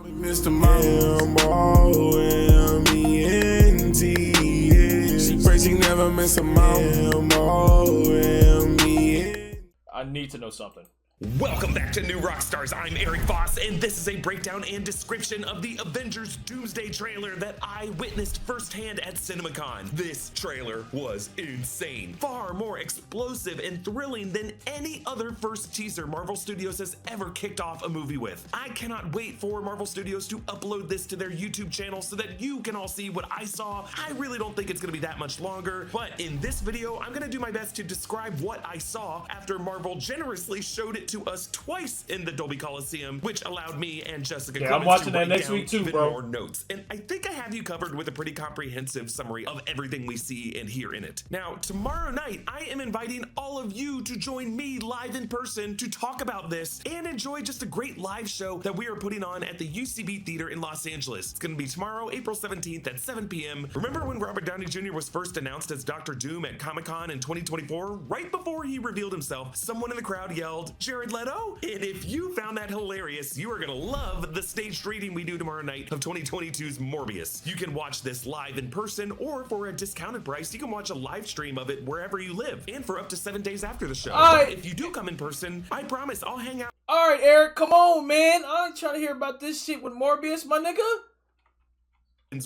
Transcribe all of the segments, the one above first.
Mr. M-O-M-E-N-T. She prays she never miss a moment. I need to know something. Welcome back to New Rockstars. I'm Eric Voss, and this is a breakdown and description of the Avengers Doomsday trailer that I witnessed firsthand at CinemaCon. This trailer was insane. Far more explosive and thrilling than any other first teaser Marvel Studios has ever kicked off a movie with. I cannot wait for Marvel Studios to upload this to their YouTube channel so that you can all see what I saw. I really don't think it's gonna be that much longer, but in this video, I'm gonna do my best to describe what I saw after Marvel generously showed it to us twice in the Dolby Coliseum, which allowed me and Jessica I'm watching that next week too, even bro. more notes. And I think I have you covered with a pretty comprehensive summary of everything we see and hear in it. Now, tomorrow night, I am inviting all of you to join me live in person to talk about this and enjoy just a great live show that we are putting on at the UCB Theater in Los Angeles. It's gonna be tomorrow, April 17th at 7 p.m. Remember when Robert Downey Jr. was first announced as Dr. Doom at Comic-Con in 2024? Right before he revealed himself, someone in the crowd yelled, "Jared Leto?" And if you found that hilarious, you are gonna love the staged reading we do tomorrow night of 2022's Morbius. You can watch this live in person, or for a discounted price, you can watch a live stream of it wherever you live, and for up to 7 days after the show. But if you do come in person, I promise I'll hang out. All right, Eric, come on, man. I ain't trying to hear about this shit with Morbius, my nigga.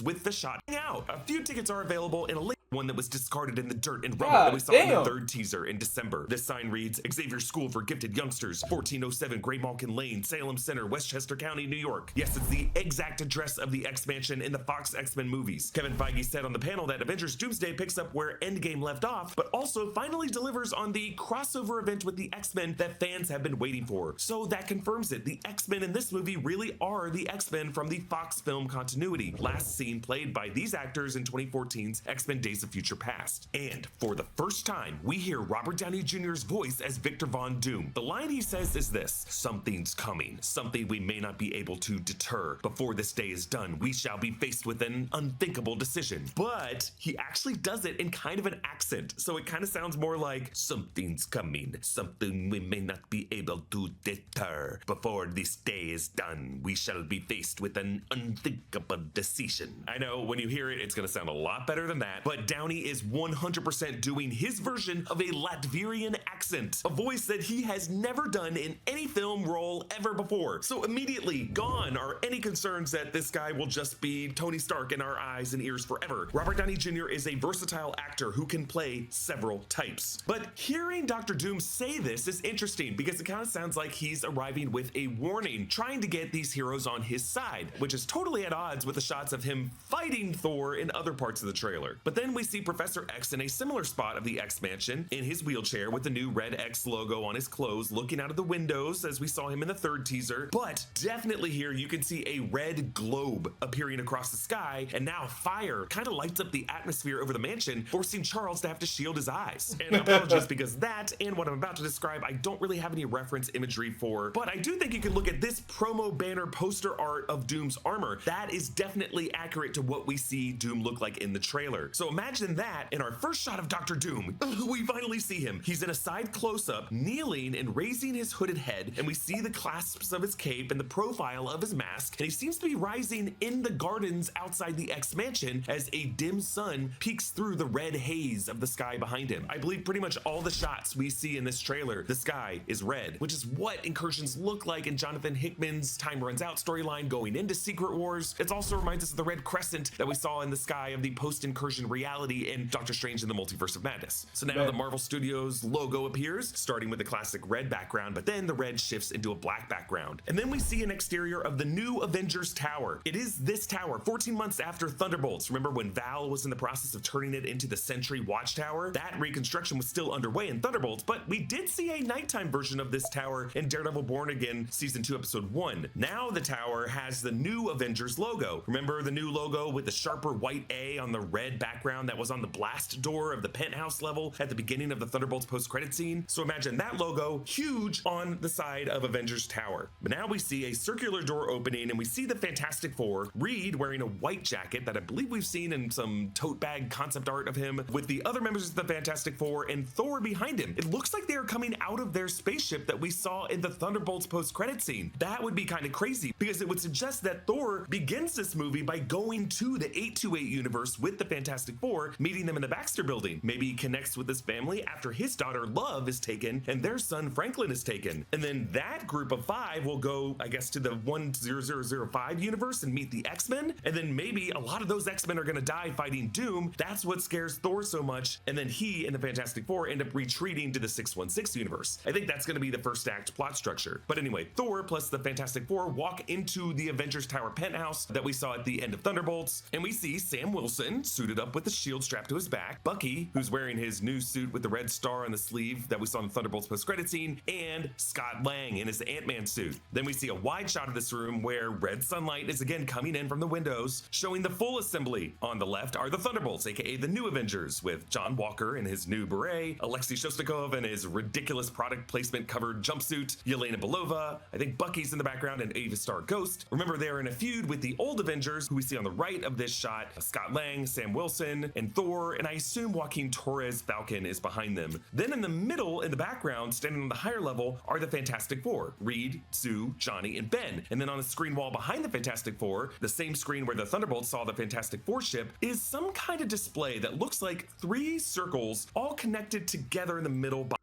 With the shot out. A few tickets are available in a link. One that was discarded in the dirt and rubble that we saw in the third teaser in December. This sign reads, Xavier School for Gifted Youngsters, 1407 Gray Malkin Lane, Salem Center, Westchester County, New York. Yes, it's the exact address of the X-Mansion in the Fox X-Men movies. Kevin Feige said on the panel that Avengers Doomsday picks up where Endgame left off, but also finally delivers on the crossover event with the X-Men that fans have been waiting for. So that confirms it. The X-Men in this movie really are the X-Men from the Fox film continuity, last seen played by these actors in 2014's X-Men Days of Future Past. And for the first time, we hear Robert Downey Jr.'s voice as Victor Von Doom. The line he says is this: "Something's coming, something we may not be able to deter. Before this day is done, we shall be faced with an unthinkable decision." But he actually does it in kind of an accent, so it kind of sounds more like, "Something's coming, something we may not be able to deter. Before this day is done, we shall be faced with an unthinkable decision." I know when you hear it, it's gonna sound a lot better than that, but Downey is 100% doing his version of a Latvian accent, a voice that he has never done in any film role ever before. So immediately gone are any concerns that this guy will just be Tony Stark in our eyes and ears forever. Robert Downey Jr. is a versatile actor who can play several types. But hearing Dr. Doom say this is interesting because it kind of sounds like he's arriving with a warning, trying to get these heroes on his side, which is totally at odds with the shots of him fighting Thor in other parts of the trailer. But then we see Professor X in a similar spot of the X-Mansion, in his wheelchair with the new red X logo on his clothes, looking out of the windows as we saw him in the third teaser. But definitely here you can see a red globe appearing across the sky, and now fire kind of lights up the atmosphere over the mansion, forcing Charles to have to shield his eyes. And apologies because that and what I'm about to describe I don't really have any reference imagery for, but I do think you can look at this promo banner poster art of Doom's armor. That is definitely accurate to what we see Doom look like in the trailer. So imagine that in our first shot of Dr. Doom. We finally see him. He's in a side close-up, kneeling and raising his hooded head, and we see the clasps of his cape and the profile of his mask, and he seems to be rising in the gardens outside the X-Mansion as a dim sun peeks through the red haze of the sky behind him. I believe pretty much all the shots we see in this trailer, the sky is red, which is what incursions look like in Jonathan Hickman's Time Runs Out storyline going into Secret Wars. It also reminds us of the red crescent that we saw in the sky of the post-incursion reality in Doctor Strange in the Multiverse of Madness. So now the Marvel Studios logo appears, starting with the classic red background, but then the red shifts into a black background. And then we see an exterior of the new Avengers Tower. It is this tower, 14 months after Thunderbolts. Remember when Val was in the process of turning it into the Sentry Watchtower? That reconstruction was still underway in Thunderbolts, but we did see a nighttime version of this tower in Daredevil Born Again Season 2, Episode 1. Now the tower has the new Avengers logo. Remember the new logo with the sharper white A on the red background icon that was on the blast door of the penthouse level at the beginning of the Thunderbolts post-credit scene. So imagine that logo huge on the side of Avengers Tower. But now we see a circular door opening and we see the Fantastic Four, Reed wearing a white jacket that I believe we've seen in some tote bag concept art of him, with the other members of the Fantastic Four and Thor behind him. It looks like they are coming out of their spaceship that we saw in the Thunderbolts post-credit scene. That would be kind of crazy because it would suggest that Thor begins this movie by going to the 828 universe with the Fantastic Four, meeting them in the Baxter building. Maybe he connects with his family after his daughter Love is taken and their son Franklin is taken. And then that group of 5 will go, I guess, to the 10005 universe and meet the X-Men. And then maybe a lot of those X-Men are gonna die fighting Doom. That's what scares Thor so much. And then he and the Fantastic Four end up retreating to the 616 universe. I think that's gonna be the first act plot structure. But anyway, Thor plus the Fantastic Four walk into the Avengers Tower penthouse that we saw at the end of Thunderbolts, and we see Sam Wilson suited up with a shield strapped to his back, Bucky, who's wearing his new suit with the red star on the sleeve that we saw in the Thunderbolts post-credit scene, and Scott Lang in his Ant-Man suit. Then we see a wide shot of this room where red sunlight is again coming in from the windows, showing the full assembly. On the left are the Thunderbolts, aka the new Avengers, with John Walker in his new beret, Alexei Shostakov in his ridiculous product placement covered jumpsuit, Yelena Belova, I think Bucky's in the background, and Ava Star Ghost. Remember, they're in a feud with the old Avengers, who we see on the right of this shot, Scott Lang, Sam Wilson, and Thor, and I assume Joaquin Torres Falcon is behind them. Then in the middle, in the background, standing on the higher level, are the Fantastic Four, Reed, Sue, Johnny, and Ben. And then on the screen wall behind the Fantastic Four, the same screen where the Thunderbolts saw the Fantastic Four ship, is some kind of display that looks like 3 circles all connected together in the middle by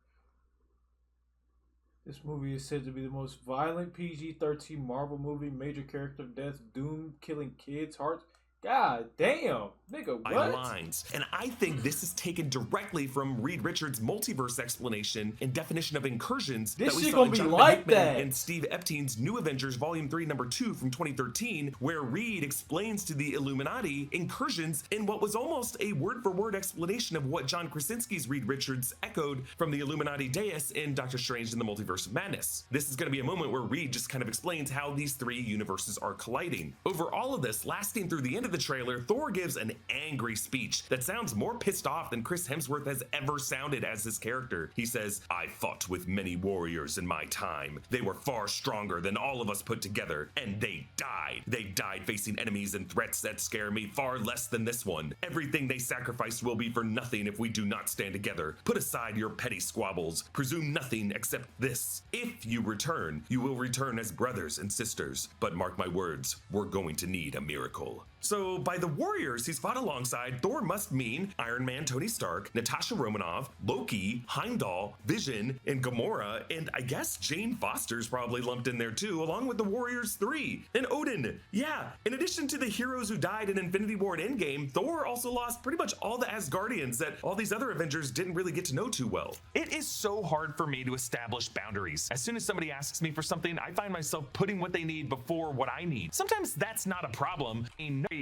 This movie is said to be the most violent PG-13 Marvel movie. Major character deaths, Doom killing kids' hearts. God damn, nigga, what? Lines. And I think this is taken directly from Reed Richards' multiverse explanation and definition of incursions this that we shit saw gonna in be Jonathan like Hickman that. and Steve Epstein's New Avengers Volume 3, Number 2 from 2013, where Reed explains to the Illuminati incursions in what was almost a word-for-word explanation of what John Krasinski's Reed Richards echoed from the Illuminati dais in Doctor Strange in the Multiverse of Madness. This is going to be a moment where Reed just kind of explains how these 3 universes are colliding. Over all of this, lasting through the end of the trailer, Thor gives an angry speech that sounds more pissed off than Chris Hemsworth has ever sounded as his character. He says, "I fought with many warriors in my time. They were far stronger than all of us put together, and they died. They died facing enemies and threats that scare me far less than this one. Everything they sacrificed will be for nothing if we do not stand together. Put aside your petty squabbles. Presume nothing except this. If you return, you will return as brothers and sisters. But mark my words, we're going to need a miracle." So by the warriors he's fought alongside, Thor must mean Iron Man Tony Stark, Natasha Romanoff, Loki, Heimdall, Vision, and Gamora, and I guess Jane Foster's probably lumped in there too, along with the Warriors 3, and Odin. Yeah, in addition to the heroes who died in Infinity War and Endgame, Thor also lost pretty much all the Asgardians that all these other Avengers didn't really get to know too well. It is so hard for me to establish boundaries. As soon as somebody asks me for something, I find myself putting what they need before what I need. Sometimes that's not a problem.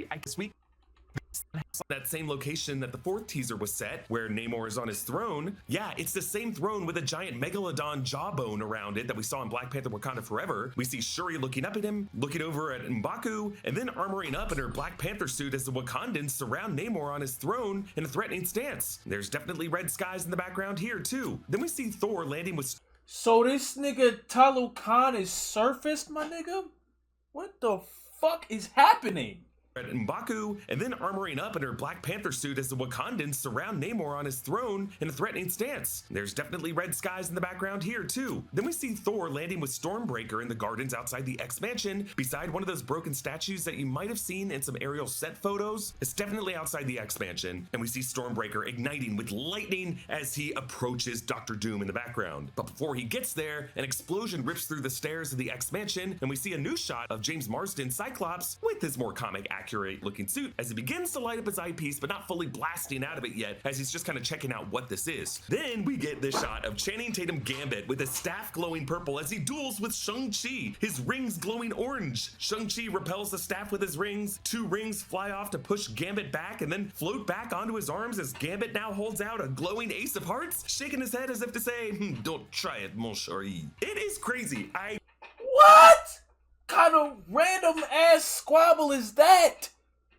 I guess we that same location that the 4th teaser was set, where Namor is on his throne. Yeah, it's the same throne with a giant megalodon jawbone around it that we saw in Black Panther Wakanda Forever. We see Shuri looking up at him, looking over at M'Baku, and then armoring up in her Black Panther suit as the Wakandans surround Namor on his throne in a threatening stance. There's definitely red skies in the background here too. Then we see Thor landing with... So this nigga Talu Khan is surfaced, my nigga? What the fuck is happening? M'Baku, and then armoring up in her Black Panther suit as the Wakandans surround Namor on his throne in a threatening stance. There's definitely red skies in the background here too. Then we see Thor landing with Stormbreaker in the gardens outside the X-Mansion, beside one of those broken statues that you might have seen in some aerial set photos. It's definitely outside the X-Mansion, and we see Stormbreaker igniting with lightning as he approaches Doctor Doom in the background. But before he gets there, an explosion rips through the stairs of the X-Mansion, and we see a new shot of James Marsden Cyclops with his more comic accurate looking suit as he begins to light up his eyepiece, but not fully blasting out of it yet, as he's just kind of checking out what this is. Then we get this shot of Channing Tatum Gambit with his staff glowing purple as he duels with Shang-Chi, his rings glowing orange. Shang-Chi repels the staff with his rings, 2 rings fly off to push Gambit back and then float back onto his arms as Gambit now holds out a glowing ace of hearts, shaking his head as if to say, don't try it, mon chéri. It is crazy. What kind of random ass squabble is that?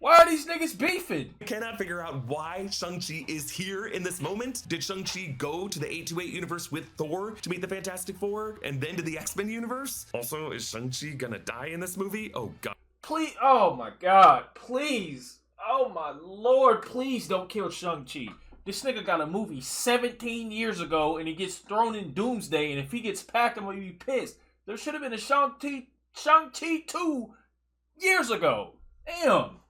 Why are these niggas beefing? I cannot figure out why Shang-Chi is here in this moment. Did Shang-Chi go to the 828 universe with Thor to meet the Fantastic Four and then to the X-Men universe? Also, is Shang-Chi gonna die in this movie? Oh god. Please, oh my god, please. Oh my lord, please don't kill Shang-Chi. This nigga got a movie 17 years ago and he gets thrown in Doomsday, and if he gets packed, I'm gonna be pissed. There should have been a Shang-Chi 2 years ago. Damn.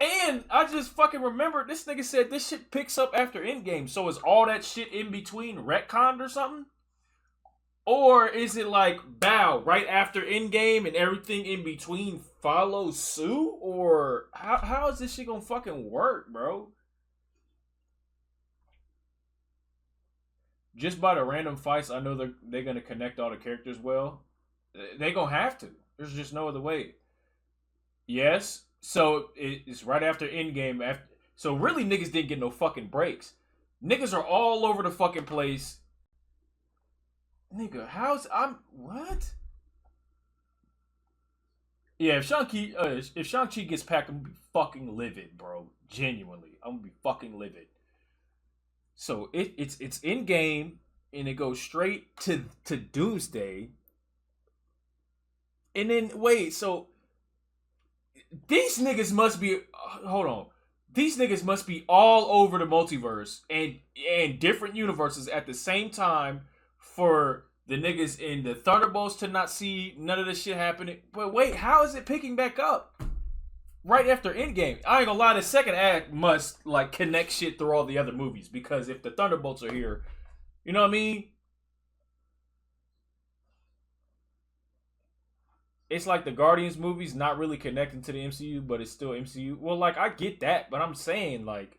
And I just fucking remember this nigga said this shit picks up after Endgame. So is all that shit in between retconned or something? Or is it like bow right after Endgame and everything in between follows suit? Or how is this shit gonna fucking work, bro? Just by the random fights, I know they're gonna connect all the characters well. They gonna have to. There's just no other way. Yes. So it's right after Endgame. So really niggas didn't get no fucking breaks. Niggas are all over the fucking place. Nigga, what? Yeah, if Shang-Chi gets packed, I'm gonna be fucking livid, bro. Genuinely. I'm gonna be fucking livid. So it's Endgame and it goes straight to Doomsday. And then wait, so these niggas must be, hold on. These niggas must be all over the multiverse and different universes at the same time for the niggas in the Thunderbolts to not see none of this shit happening. But wait, how is it picking back up right after Endgame? I ain't gonna lie, the second act must like connect shit through all the other movies, because if the Thunderbolts are here, you know what I mean? It's like the Guardians movies not really connecting to the MCU, but it's still MCU. Well, like, I get that, but I'm saying, like,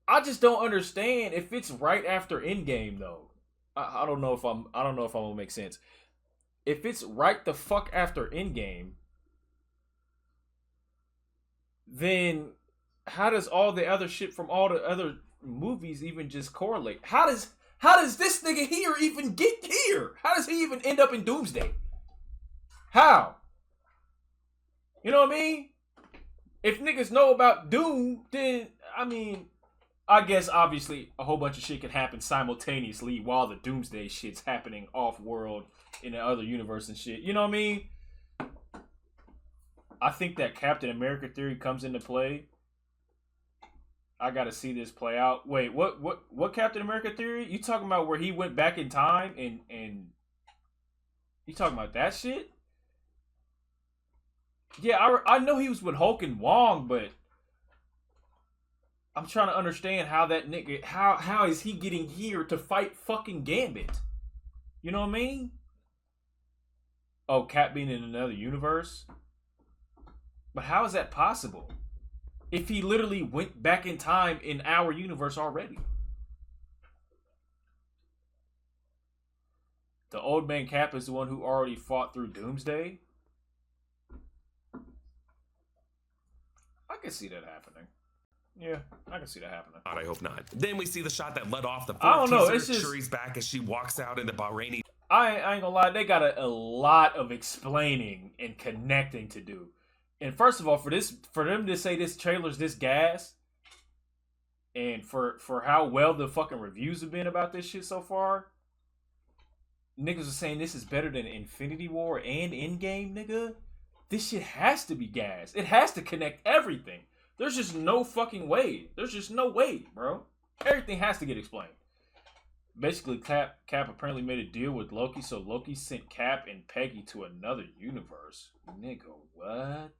I just don't understand if it's right after Endgame, though. I don't know if I'm gonna make sense. If it's right the fuck after Endgame, then how does all the other shit from all the other movies even just correlate? How does this nigga here even get here? How does he even end up in Doomsday? How? You know what I mean? If niggas know about Doom, then, I mean, I guess obviously a whole bunch of shit can happen simultaneously while the Doomsday shit's happening off-world in the other universe and shit. You know what I mean? I think that Captain America theory comes into play. I gotta see this play out. Wait, what Captain America theory? You talking about where he went back in time and you talking about that shit? Yeah, I know he was with Hulk and Wong, but I'm trying to understand how that nigga, how is he getting here to fight fucking Gambit? You know what I mean? Oh, Cap being in another universe? But how is that possible? If he literally went back in time in our universe already. The old man Cap is the one who already fought through Doomsday. I can see that happening. Yeah, I can see that happening. I hope not. Then we see the shot that led off the I fourth don't know, teaser. it's just, Shuri's back as she walks out in the Bahraini. I ain't gonna lie, they got a lot of explaining and connecting to do. And first of all, for them to say this trailer's this gas, and for how well the fucking reviews have been about this shit so far, niggas are saying this is better than Infinity War and Endgame, nigga. This shit has to be gas. It has to connect everything. There's just no fucking way. There's just no way, bro. Everything has to get explained. Basically, Cap apparently made a deal with Loki, so Loki sent Cap and Peggy to another universe. Nigga, what?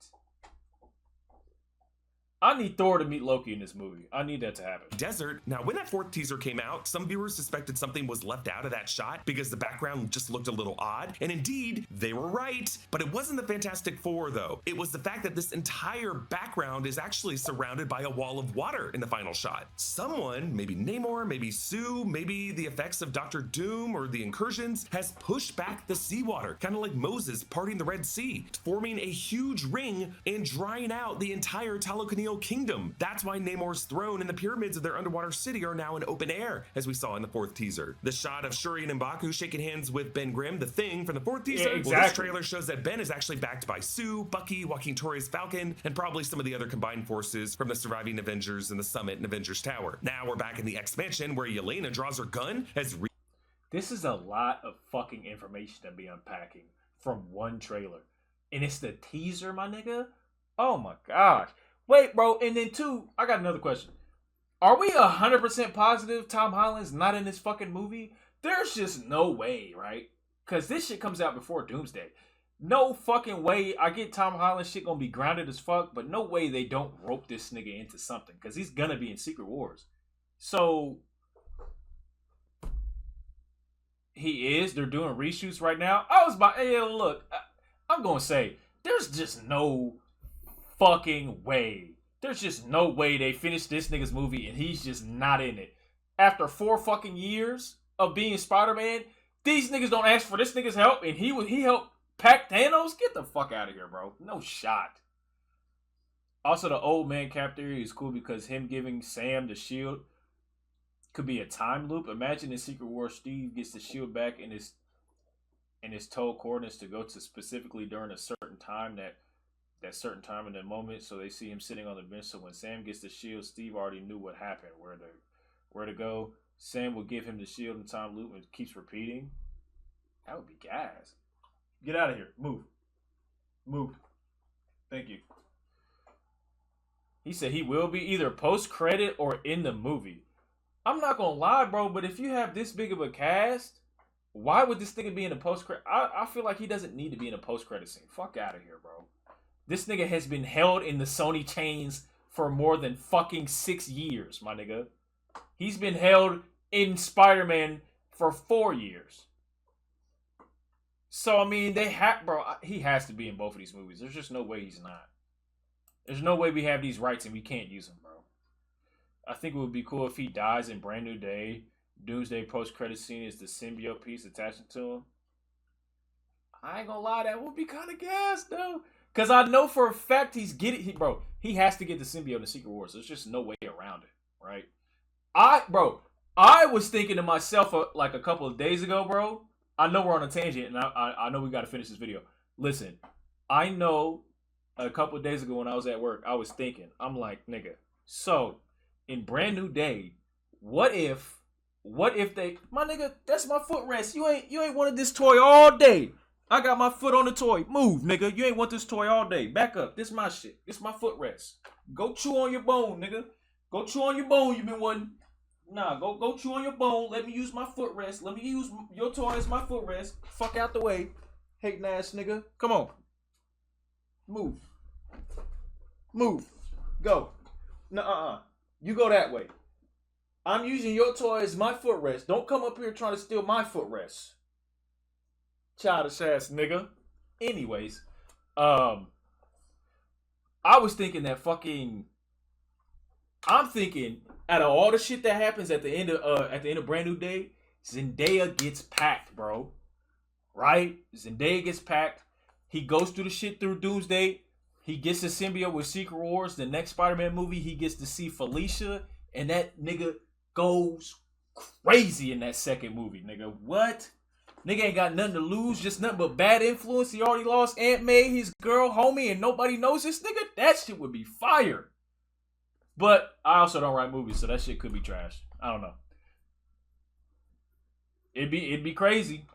I need Thor to meet Loki in this movie. I need that to happen. Desert. Now, when that fourth teaser came out, some viewers suspected something was left out of that shot because the background just looked a little odd. And indeed, they were right. But it wasn't the Fantastic Four, though. It was the fact that this entire background is actually surrounded by a wall of water in the final shot. Someone, maybe Namor, maybe Sue, maybe the effects of Dr. Doom or the incursions, has pushed back the seawater, kind of like Moses parting the Red Sea, forming a huge ring and drying out the entire Talokanil Original Kingdom. That's why Namor's throne and the pyramids of their underwater city are now in open air, as we saw in the 4th teaser. The shot of Shuri and M'Baku shaking hands with Ben Grimm, the Thing, from the 4th teaser. Yeah, exactly. Well, this trailer shows that Ben is actually backed by Sue, Bucky, Joaquin Torres Falcon, and probably some of the other combined forces from the surviving Avengers in the Summit and Avengers Tower. Now we're back in the X-Mansion where Yelena draws her gun as this is a lot of fucking information to be unpacking from one trailer. And it's the teaser, my nigga? Oh my gosh. Wait, bro, and then two, I got another question. Are we 100% positive Tom Holland's not in this fucking movie? There's just no way, right? Because this shit comes out before Doomsday. No fucking way. I get Tom Holland shit gonna be grounded as fuck, but no way they don't rope this nigga into something. Because he's gonna be in Secret Wars. So he is. They're doing reshoots right now. Hey, look, I'm gonna say there's just no fucking way. There's just no way they finished this nigga's movie and he's just not in it. After 4 fucking years of being Spider-Man, these niggas don't ask for this nigga's help and he helped pack Thanos? Get the fuck out of here, bro. No shot. Also, the old man cap theory is cool because him giving Sam the shield could be a time loop. Imagine in Secret Wars, Steve gets the shield back in his told coordinates to go to specifically during a certain time, that certain time in the moment, so they see him sitting on the bench. So when Sam gets the shield, Steve already knew what happened, where to go. Sam will give him the shield in time loop and keeps repeating. That would be gas. Get out of here. Move. Thank you. He said he will be either post-credit or in the movie. I'm not gonna lie, bro, but if you have this big of a cast, why would this nigga be in a post-credit? I feel like he doesn't need to be in a post-credit scene. Fuck out of here, bro. This nigga has been held in the Sony chains for more than fucking 6 years, my nigga. He's been held in Spider-Man for 4 years. So, I mean, he has to be in both of these movies. There's just no way he's not. There's no way we have these rights and we can't use them, bro. I think it would be cool if he dies in Brand New Day. Doomsday post-credit scene is the symbiote piece attaching to him. I ain't gonna lie, that would be kind of gas, though. Because I know for a fact he has to get the symbiote in Secret Wars. There's just no way around it, right? I was thinking to myself like a couple of days ago, bro. I know we're on a tangent, and I know we got to finish this video. Listen, I know a couple of days ago when I was at work, I was thinking, I'm like, nigga, so in Brand New Day, what if they, my nigga, that's my footrest. You ain't wanted this toy all day. I got my foot on the toy. Move, nigga. You ain't want this toy all day. Back up. This my shit. This my footrest. Go chew on your bone, nigga. Go chew on your bone. You been wanting. Nah, go chew on your bone. Let me use my footrest. Let me use your toy as my footrest. Fuck out the way. Hating ass nigga. Come on. Move. Go. Nuh-uh. You go that way. I'm using your toy as my footrest. Don't come up here trying to steal my footrest. Childish ass nigga. Anyways, I was thinking that I'm thinking out of all the shit that happens at the end of Brand New Day, Zendaya gets packed, bro. Right? Zendaya gets packed. He goes through the shit through Doomsday. He gets the symbiote with Secret Wars. The next Spider-Man movie, he gets to see Felicia, and that nigga goes crazy in that second movie, nigga. What? Nigga ain't got nothing to lose, just nothing but bad influence. He already lost Aunt May, his girl, homie, and nobody knows this nigga. That shit would be fire. But I also don't write movies, so that shit could be trash. I don't know. It'd be crazy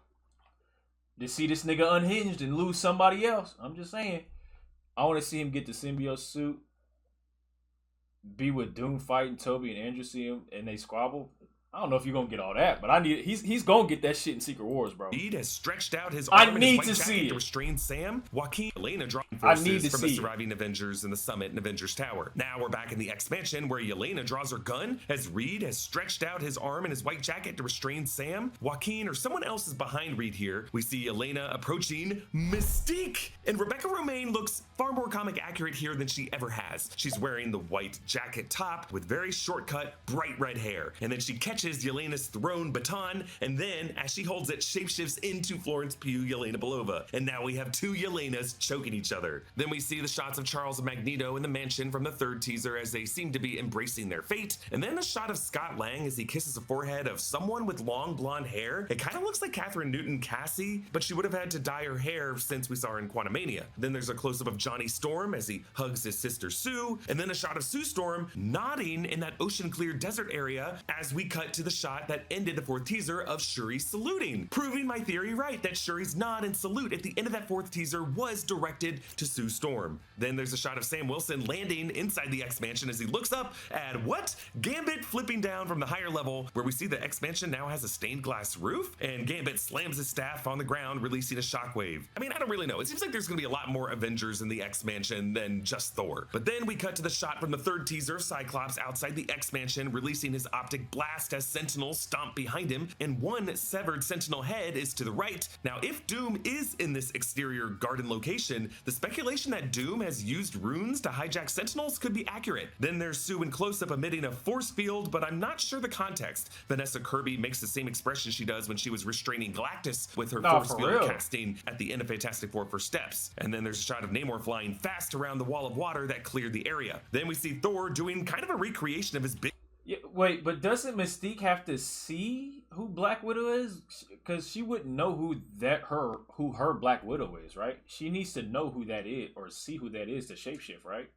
to see this nigga unhinged and lose somebody else. I'm just saying. I want to see him get the symbiote suit, be with Doom fighting Toby and Andrew, see him and they squabble. I don't know if you're gonna get all that, but he's gonna get that shit in Secret Wars, bro. Reed has stretched out his arm and his white jacket to restrain Sam. Joaquin, Yelena drawing forces from the surviving Avengers in the Summit and Avengers Tower. Now we're back in the X-Mansion where Yelena draws her gun as Reed has stretched out his arm and his white jacket to restrain Sam. Joaquin or someone else is behind Reed here. We see Yelena approaching Mystique, and Rebecca Romijn looks far more comic accurate here than she ever has. She's wearing the white jacket top with very shortcut, bright red hair, and then she catches catches Yelena's thrown baton, and then, as she holds it, shapeshifts into Florence Pugh Yelena Belova. And now we have two Yelenas choking each other. Then we see the shots of Charles and Magneto in the mansion from the third teaser as they seem to be embracing their fate. And then a shot of Scott Lang as he kisses the forehead of someone with long blonde hair. It kind of looks like Catherine Newton Cassie, but she would have had to dye her hair since we saw her in Quantumania. Then there's a close-up of Johnny Storm as he hugs his sister Sue, and then a shot of Sue Storm nodding in that ocean-clear desert area as we cut to the shot that ended the fourth teaser of Shuri saluting, proving my theory right that Shuri's nod and salute at the end of that fourth teaser was directed to Sue Storm. Then there's a shot of Sam Wilson landing inside the X-Mansion as he looks up at what? Gambit flipping down from the higher level, where we see the X-Mansion now has a stained glass roof, and Gambit slams his staff on the ground, releasing a shockwave. I mean, I don't really know. It seems like there's gonna be a lot more Avengers in the X-Mansion than just Thor. But then we cut to the shot from the third teaser, Cyclops outside the X-Mansion, releasing his optic blast as Sentinels stomp behind him, and one severed Sentinel head is to the right. Now, if Doom is in this exterior garden location, the speculation that Doom has used runes to hijack Sentinels could be accurate. Then there's Sue in close-up emitting a force field, but I'm not sure the context. Vanessa Kirby makes the same expression she does when she was restraining Galactus with her force field casting at the end of Fantastic Four for Steps. And then there's a shot of Namor flying fast around the wall of water that cleared the area. Then we see Thor doing kind of a recreation of his big... Yeah, wait, but doesn't Mystique have to see who Black Widow is? Because she wouldn't know who her Black Widow is, right? She needs to know who that is or see who that is to shapeshift, right?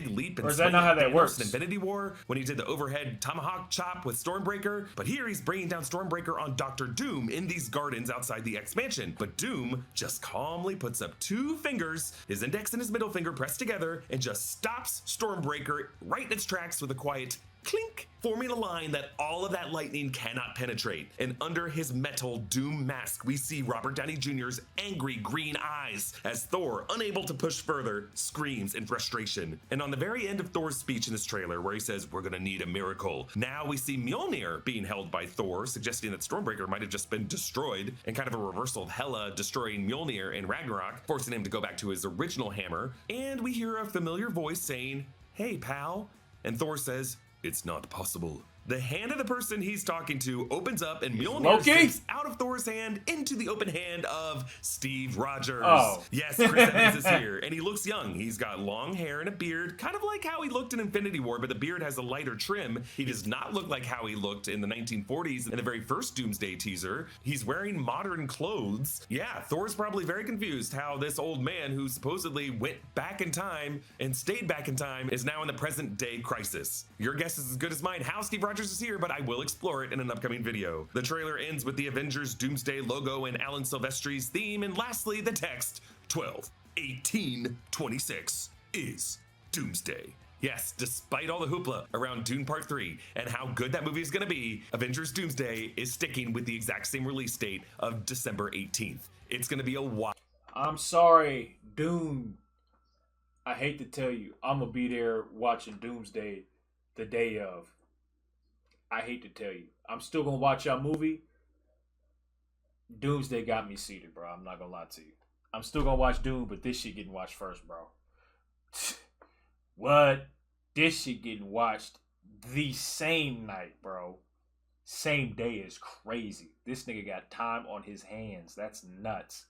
leap or is that not how that works? In Infinity War, when he did the overhead tomahawk chop with Stormbreaker, but here he's bringing down Stormbreaker on Dr. Doom in these gardens outside the X-Mansion. But Doom just calmly puts up two fingers, his index and his middle finger pressed together, and just stops Stormbreaker right in its tracks with a quiet clink, forming a line that all of that lightning cannot penetrate. And under his metal Doom mask, we see Robert Downey Jr.'s angry green eyes as Thor, unable to push further, screams in frustration. And on the very end of Thor's speech in this trailer, where he says, "We're gonna need a miracle," now we see Mjolnir being held by Thor, suggesting that Stormbreaker might have just been destroyed, and kind of a reversal of Hela destroying Mjolnir in Ragnarok, forcing him to go back to his original hammer. And we hear a familiar voice saying, "Hey, pal." And Thor says, "It's not possible." The hand of the person he's talking to opens up and Mjolnir slips out of Thor's hand into the open hand of Steve Rogers. Oh. Yes, Chris Evans is here, and he looks young. He's got long hair and a beard, kind of like how he looked in Infinity War, but the beard has a lighter trim. He does not look like how he looked in the 1940s in the very first Doomsday teaser. He's wearing modern clothes. Yeah, Thor's probably very confused how this old man who supposedly went back in time and stayed back in time is now in the present day crisis. Your guess is as good as mine how Steve Rogers is here, but I will explore it in an upcoming video. The trailer ends with the Avengers Doomsday logo and Alan Silvestri's theme, and lastly the text 12/18/26 is Doomsday. Yes, despite all the hoopla around Dune Part 3 and how good that movie is going to be, Avengers Doomsday is sticking with the exact same release date of December 18th. It's going to be a while. I'm sorry, Dune. I hate to tell you, I'm going to be there watching Doomsday the day of. I hate to tell you. I'm still going to watch y'all movie. Doomsday got me seated, bro. I'm not going to lie to you. I'm still going to watch Doom, but this shit getting watched first, bro. What? This shit getting watched the same night, bro. Same day is crazy. This nigga got time on his hands. That's nuts.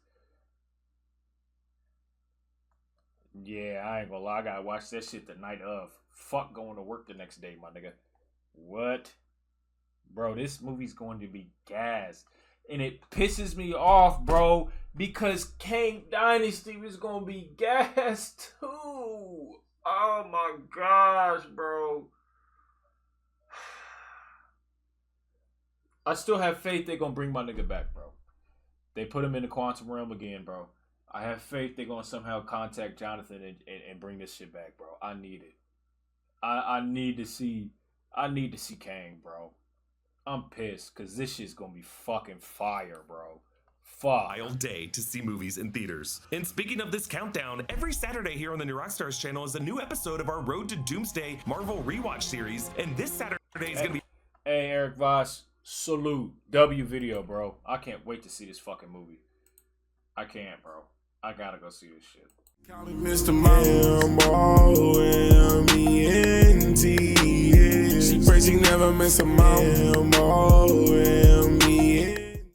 Yeah, I ain't gonna lie. I gotta watch that shit the night of. Fuck going to work the next day, my nigga. What? Bro, this movie's going to be gas. And it pisses me off, bro, because Kang Dynasty is going to be gas too. Oh my gosh, bro. I still have faith they're going to bring my nigga back, bro. They put him in the quantum realm again, bro. I have faith they're going to somehow contact Jonathan and bring this shit back, bro. I need it. I need to see Kang, bro. I'm pissed because this shit's gonna be fucking fire, bro. Fuck. Wild day to see movies in theaters. And speaking of this countdown, every Saturday here on the New Rockstars channel is a new episode of our Road to Doomsday Marvel Rewatch series. And this Saturday is gonna be... Hey, Eric Voss, salute. W video, bro. I can't wait to see this fucking movie. I can't, bro. I gotta go see this shit. Call me Mr. Mambo, M-E-N-T, yeah. She crazy. never miss a moment.